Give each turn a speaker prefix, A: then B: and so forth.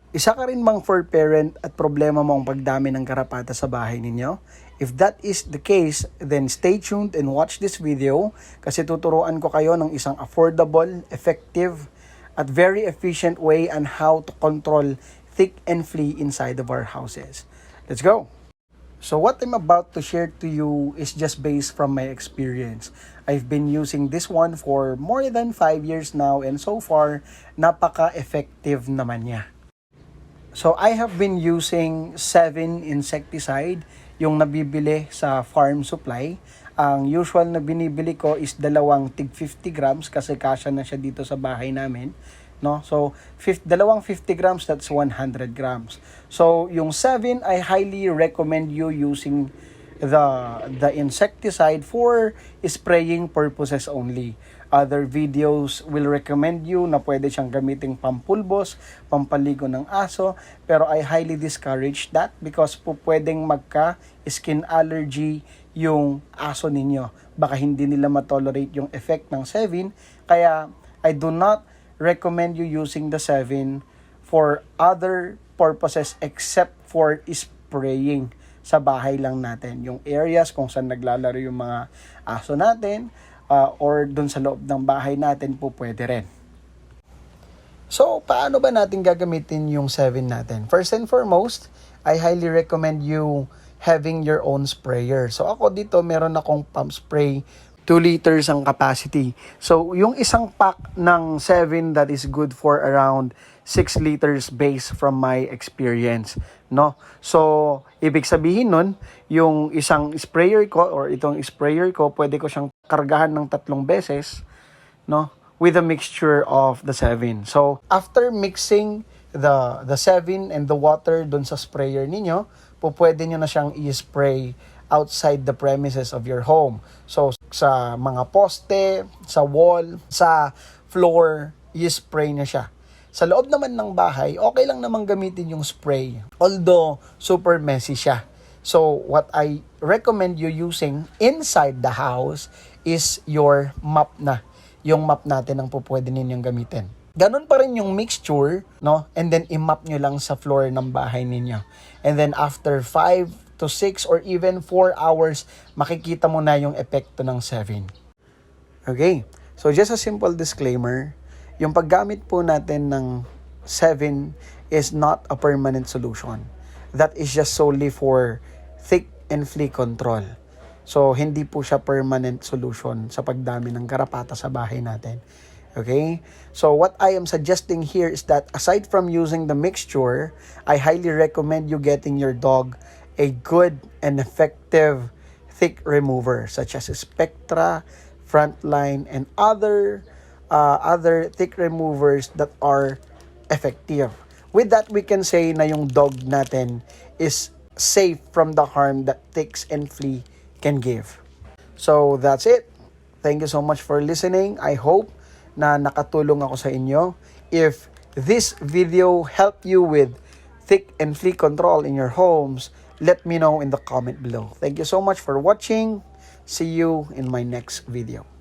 A: Isa ka rin bang for parent at problema mo ang pagdami ng garapata sa bahay ninyo? If that is the case, then stay tuned and watch this video kasi tuturuan ko kayo ng isang affordable, effective, at very efficient way on how to control tick and flea inside of our houses. Let's go! So what I'm about to share to you is just based from my experience. I've been using this one for more than 5 years now and so far, napaka-effective naman niya. So I have been using 7 insecticide, yung nabibili sa farm supply. Ang usual na binibili ko is dalawang tig 50 grams kasi kasya na siya dito sa bahay namin. No? So, dalawang 50 grams, that's 100 grams. So, yung 7, I highly recommend you using the insecticide for spraying purposes only. Other videos will recommend you na pwede siyang gamiting pampulbos, pampaligo ng aso, pero I highly discourage that because po pwedeng magka-skin allergy yung aso ninyo. Baka hindi nila matolerate yung effect ng 7, kaya I do not recommend you using the 7 for other purposes except for spraying sa bahay lang natin. Yung areas kung saan naglalaro yung mga aso natin, or dun sa loob ng bahay natin po pwede rin. So, paano ba natin gagamitin yung 7 natin? First and foremost, I highly recommend you having your own sprayer. So, ako dito meron akong pump spray, 2 liters ang capacity. So, yung isang pack ng 7 that is good for around 6 liters based from my experience, no? So, ibig sabihin nun, yung isang sprayer ko or itong sprayer ko, pwede ko siyang kargahan ng 3 beses, no? With a mixture of the 7. So, after mixing the 7 and the water dun sa sprayer ninyo, pwede nyo na siyang i-spray outside the premises of your home. So, sa mga poste, sa wall, sa floor, i-spray na siya. Sa loob naman ng bahay, okay lang namang gamitin yung spray. Although, super messy siya. So, what I recommend you using inside the house is your mop na. Yung mop natin ang pwede ninyong gamitin. Ganun pa rin yung mixture, no? And then, i-mop nyo lang sa floor ng bahay ninyo. And then, after 5 to 6 or even 4 hours, makikita mo na yung epekto ng 7. Okay, so just a simple disclaimer, yung paggamit po natin ng 7 is not a permanent solution. That is just solely for tick and flea control. So, hindi po siya permanent solution sa pagdami ng garapata sa bahay natin. Okay? So, what I am suggesting here is that aside from using the mixture, I highly recommend you getting your dog a good and effective tick remover such as Spectra, Frontline, and other tick removers that are effective. With that, we can say na yung dog natin is safe from the harm that ticks and flea can give. So, that's it. Thank you so much for listening. I hope na nakatulong ako sa inyo. If this video helped you with tick and flea control in your homes, let me know in the comment below. Thank you so much for watching. See you in my next video.